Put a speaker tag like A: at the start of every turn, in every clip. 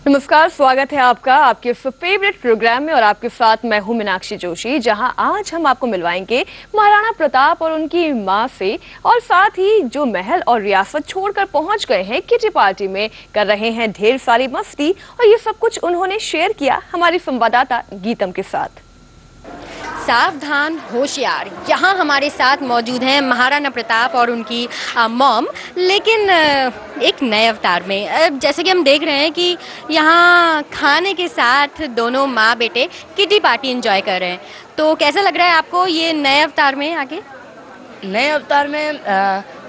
A: नमस्कार, स्वागत है आपका आपके फेवरेट प्रोग्राम में और आपके साथ मैं हूं मीनाक्षी जोशी, जहां आज हम आपको मिलवाएंगे महाराणा प्रताप और उनकी मां से, और साथ ही जो महल और रियासत छोड़कर पहुंच गए हैं किटी पार्टी में, कर रहे हैं ढेर सारी मस्ती, और ये सब कुछ उन्होंने शेयर किया हमारी संवाददाता गीतम के साथ।
B: सावधान होशियार, यहाँ हमारे साथ मौजूद हैं महाराणा प्रताप और उनकी मॉम, लेकिन एक नए अवतार में। जैसे कि हम देख रहे हैं कि यहाँ खाने के साथ दोनों माँ बेटे किटी पार्टी एंजॉय कर रहे हैं। तो कैसा लग रहा है आपको ये नए अवतार में आके?
C: नए अवतार में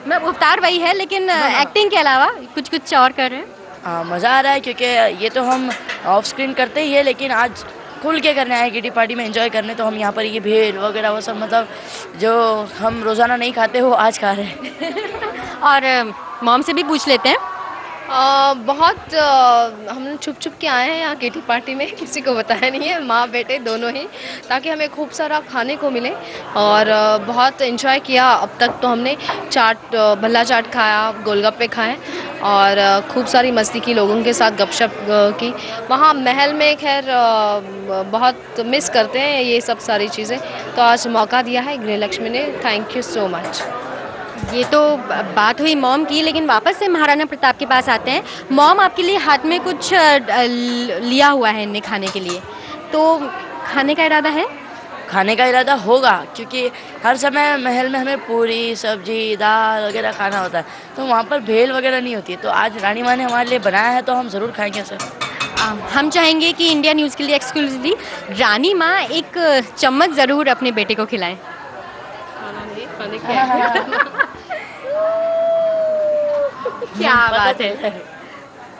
B: मैं अवतार वही है, लेकिन एक्टिंग के अलावा कुछ कुछ और कर रहे हैं।
C: मज़ा आ रहा है, क्योंकि ये तो हम ऑफ स्क्रीन करते ही है, लेकिन आज खुल के करने आए किटी पार्टी में एंजॉय करने। तो हम यहाँ पर ये भेल वगैरह वो सब, मतलब जो हम रोज़ाना नहीं खाते वो आज खा रहे हैं।
B: और मॉम से भी पूछ लेते हैं।
D: बहुत हम छुप के आए हैं यहाँ किटी पार्टी में, किसी को बताया नहीं है, माँ बेटे दोनों ही, ताकि हमें खूब सारा खाने को मिले। और बहुत एंजॉय किया। अब तक तो हमने चाट, भल्ला चाट खाया, गोलगप्पे खाए और खूब सारी मस्ती की, लोगों के साथ गपशप की। वहाँ महल में खैर बहुत मिस करते हैं ये सब सारी चीज़ें, तो आज मौका दिया है गृहलक्ष्मी ने। Thank you so much.
B: ये तो बात हुई मॉम की, लेकिन वापस से महाराणा प्रताप के पास आते हैं। मॉम, आपके लिए हाथ में कुछ लिया हुआ है इन्हें खाने के लिए, तो खाने का इरादा है?
C: खाने का इरादा होगा, क्योंकि हर समय महल में हमें पूरी सब्जी दाल वगैरह खाना होता है, तो वहाँ पर भेल वगैरह नहीं होती है। तो आज रानी माँ ने हमारे लिए बनाया है, तो हम ज़रूर खाएंगे सर।
B: हम चाहेंगे कि इंडिया न्यूज़ के लिए एक्सक्लूसिवली रानी माँ एक चम्मच ज़रूर अपने बेटे को खिलाएं। क्या बात है।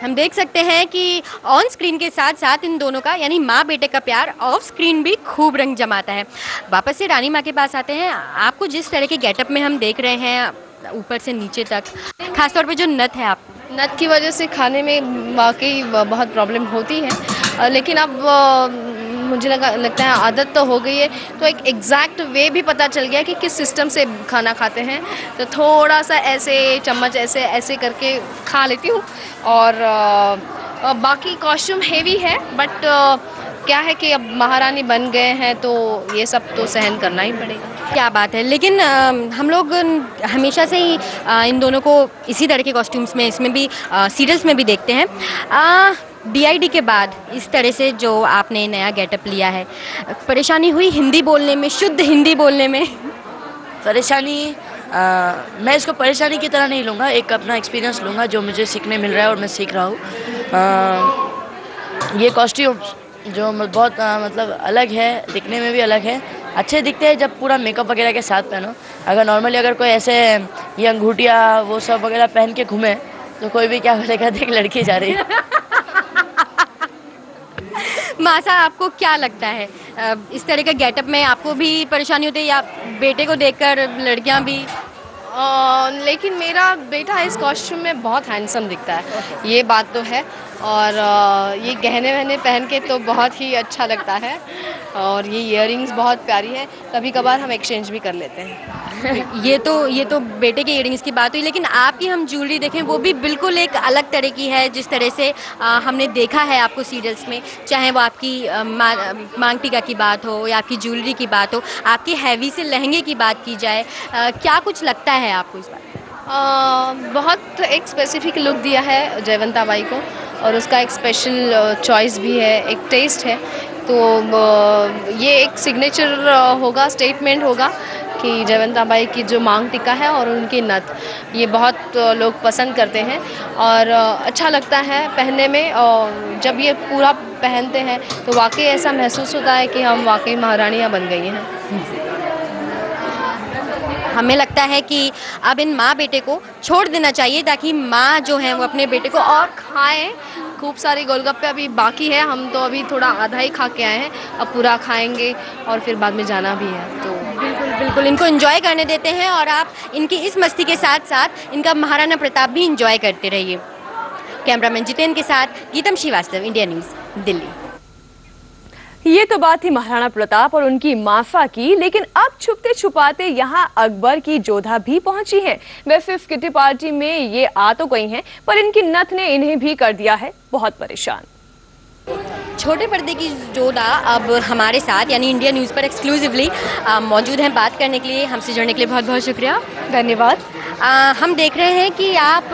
B: हम देख सकते हैं कि ऑन स्क्रीन के साथ साथ इन दोनों का, यानी माँ बेटे का प्यार ऑफ स्क्रीन भी खूब रंग जमाता है। वापस से रानी माँ के पास आते हैं। आपको जिस तरह के गेटअप में हम देख रहे हैं ऊपर से नीचे तक, खासतौर पे जो नथ है, आप
D: नथ की वजह से खाने में वाकई बहुत प्रॉब्लम होती है, लेकिन अब मुझे लगता है आदत तो हो गई है, तो एक एग्जैक्ट वे भी पता चल गया कि किस सिस्टम से खाना खाते हैं। तो थोड़ा सा ऐसे चम्मच ऐसे ऐसे करके खा लेती हूँ। और बाकी कॉस्ट्यूम हेवी है, बट क्या है कि अब महारानी बन गए हैं, तो ये सब तो सहन करना ही पड़ेगा।
B: क्या बात है। लेकिन हम लोग हमेशा से ही इन दोनों को इसी तरह के कॉस्ट्यूम्स में, इसमें भी सीरियल्स में भी देखते हैं। DID के बाद इस तरह से जो आपने नया गेटअप लिया है, परेशानी हुई हिंदी बोलने में, शुद्ध हिंदी बोलने में?
C: परेशानी मैं इसको परेशानी की तरह नहीं लूँगा, एक अपना एक्सपीरियंस लूँगा जो मुझे सीखने मिल रहा है और मैं सीख रहा हूँ। ये कॉस्ट्यूम्स जो बहुत मतलब अलग है, दिखने में भी अलग है, अच्छे दिखते हैं जब पूरा मेकअप वगैरह के साथ पहनो। अगर नॉर्मली अगर कोई ऐसे ये अंगूठिया वो सब वगैरह पहन के घूमे, तो कोई भी क्या बोलेगा, देख लड़की जा रही है।
B: मासा, आपको क्या लगता है इस तरह के गेटअप में आपको भी परेशानी होती है, या बेटे को देखकर लड़कियां भी?
D: लेकिन मेरा बेटा इस कॉस्ट्यूम में बहुत हैंडसम दिखता है, ये बात तो है। और ये गहने वहने पहन के तो बहुत ही अच्छा लगता है, और ये इयररिंग्स बहुत प्यारी है। कभी कभार हम एक्सचेंज भी कर लेते हैं।
B: ये तो बेटे के इयररिंग्स की बात हुई, लेकिन आपकी हम ज्वेलरी देखें वो भी बिल्कुल एक अलग तरह की है, जिस तरह से हमने देखा है आपको सीरियल्स में, चाहे वो आपकी मांग टीका की बात हो या आपकी ज्वेलरी की बात हो, आपके हैवी से लहंगे की बात की जाए, क्या कुछ लगता है आपको इस बात?
D: बहुत एक स्पेसिफिक लुक दिया है जयवंता बाई को, और उसका एक स्पेशल चॉइस भी है, एक टेस्ट है। तो ये एक सिग्नेचर होगा, स्टेटमेंट होगा कि जयवंता बाई की जो मांग टिक्का है और उनकी नथ, ये बहुत लोग पसंद करते हैं और अच्छा लगता है पहनने में। और जब ये पूरा पहनते हैं तो वाकई ऐसा महसूस होता है कि हम वाकई महारानियाँ बन गई हैं।
B: हमें लगता है कि अब इन माँ बेटे को छोड़ देना चाहिए, ताकि माँ जो है वो अपने बेटे को और
D: खाएं। खूब सारे गोलगप्पे अभी बाकी है, हम तो अभी थोड़ा आधा ही खा के आए हैं, अब पूरा खाएंगे और फिर बाद में जाना भी है। तो
B: बिल्कुल इनको एंजॉय करने देते हैं, और आप इनकी इस मस्ती के साथ साथ इनका महाराणा प्रताप भी एंजॉय करते रहिए। कैमरामैन जितेंद्र के साथ गीतम श्रीवास्तव, इंडिया न्यूज़, दिल्ली।
A: ये तो बात थी महाराणा प्रताप और उनकी मासा की, लेकिन अब छुपते छुपाते यहाँ अकबर की जोधा भी पहुंची है। वैसे इस किटी पार्टी में ये आ तो गई हैं, पर इनकी नथ ने इन्हें भी कर दिया है बहुत परेशान।
B: छोटे पर्दे की जोधा अब हमारे साथ यानी इंडिया न्यूज़ पर एक्सक्लूसिवली मौजूद हैं। बात करने के लिए, हमसे जुड़ने के लिए बहुत बहुत शुक्रिया।
A: धन्यवाद।
B: हम देख रहे हैं कि आप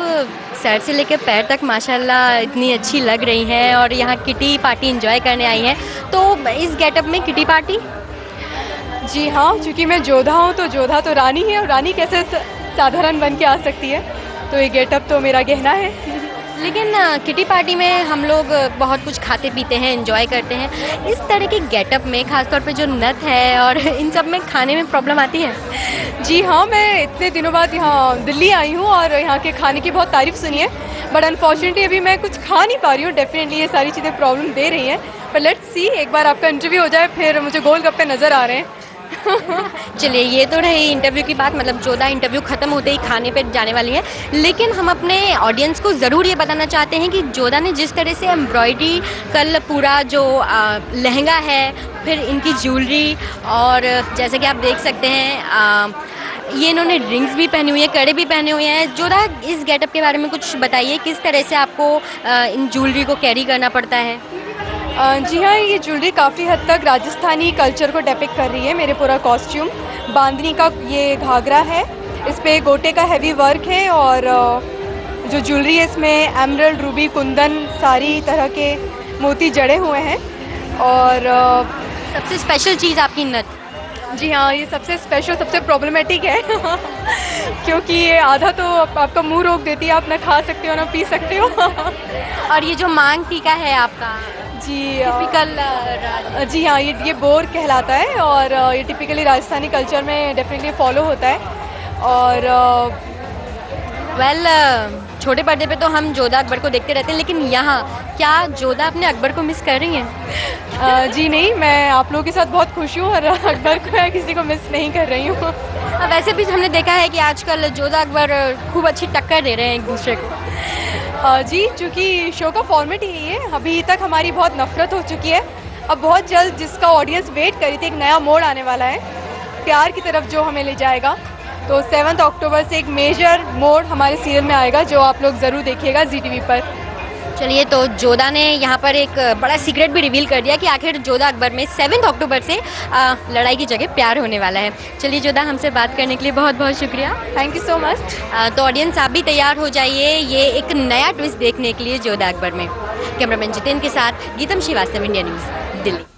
B: सर से लेकर पैर तक माशाल्लाह इतनी अच्छी लग रही हैं और यहाँ किटी पार्टी एंजॉय करने आई हैं। तो इस गेटअप में किटी पार्टी?
A: जी हाँ, क्योंकि मैं जोधा हूँ तो जोधा तो रानी है, और रानी कैसे साधारण बन के आ सकती है, तो ये गेटअप तो मेरा गहना है।
B: लेकिन किटी पार्टी में हम लोग बहुत कुछ खाते पीते हैं, एंजॉय करते हैं। इस तरह के गेटअप में खासतौर पे जो नथ है और इन सब में खाने में प्रॉब्लम आती है?
A: जी हाँ, मैं इतने दिनों बाद यहाँ दिल्ली आई हूँ और यहाँ के खाने की बहुत तारीफ़ सुनी है, बट अनफॉर्चुनेटली अभी मैं कुछ खा नहीं पा रही हूँ। डेफिनेटली ये सारी चीज़ें प्रॉब्लम दे रही हैं, पर लेट्स सी, एक बार आपका इंटरव्यू हो जाए फिर मुझे गोलगप्पे नज़र आ रहे हैं।
B: चलिए, ये तो रही इंटरव्यू की बात, मतलब जोधा इंटरव्यू ख़त्म होते ही खाने पे जाने वाली है। लेकिन हम अपने ऑडियंस को ज़रूर ये बताना चाहते हैं कि जोधा ने जिस तरह से एम्ब्रॉयडरी, कल पूरा जो लहंगा है, फिर इनकी ज्वेलरी, और जैसे कि आप देख सकते हैं ये इन्होंने रिंग्स भी पहनी हुई है, कड़े भी पहने हुए हैं। जोधा, इस गेटअप के बारे में कुछ बताइए, किस तरह से आपको इन ज्वेलरी को कैरी करना पड़ता है?
A: जी हाँ, ये ज्वेलरी काफ़ी हद तक राजस्थानी कल्चर को डेपिक्ट कर रही है। मेरे पूरा कॉस्ट्यूम बांधनी का ये घाघरा है, इस पे गोटे का हैवी वर्क है, और जो ज्वेलरी है इसमें एमरल्ड, रूबी, कुंदन, सारी तरह के मोती जड़े हुए हैं। और
B: सबसे स्पेशल चीज़ आपकी नथ?
A: जी हाँ, ये सबसे स्पेशल, सबसे प्रॉब्लमेटिक है क्योंकि ये आधा तो आपका मुंह रोक देती है, आप ना खा सकते हो ना पी सकते हो।
B: और ये जो मांग टीका है आपका?
A: जी
B: टिपिकल
A: जी हाँ, ये बोर कहलाता है, और ये टिपिकली राजस्थानी कल्चर में डेफिनेटली फॉलो होता है। और
B: वेल छोटे पर्दे पे तो हम जोधा अकबर को देखते रहते हैं, लेकिन यहाँ क्या जोधा अपने अकबर को मिस कर रही हैं?
A: जी नहीं, मैं आप लोगों के साथ बहुत खुश हूँ, और अकबर को या किसी को मिस नहीं कर रही हूँ।
B: वैसे भी हमने देखा है कि आजकल जोधा अकबर खूब अच्छी टक्कर दे रहे हैं एक दूसरे को।
A: जी, चूँकि शो का फॉर्मेट ही है, अभी तक हमारी बहुत नफरत हो चुकी है, अब बहुत जल्द जिसका ऑडियंस वेट करी थी, एक नया मोड़ आने वाला है प्यार की तरफ, जो हमें ले जाएगा। तो 7 अक्टूबर से एक मेजर मोड़ हमारे सीरियल में आएगा, जो आप लोग ज़रूर देखिएगा ZTV पर।
B: चलिए, तो जोधा ने यहाँ पर एक बड़ा सीक्रेट भी रिवील कर दिया कि आखिर जोधा अकबर में 7 अक्टूबर से लड़ाई की जगह प्यार होने वाला है। चलिए जोधा, हमसे बात करने के लिए बहुत बहुत शुक्रिया।
A: Thank you so much.
B: तो ऑडियंस, आप भी तैयार हो जाइए ये एक नया ट्विस्ट देखने के लिए जोधा अकबर में। कैमरामैन जितेंद्र के साथ गीतम श्रीवास्तव, इंडिया न्यूज़, दिल्ली।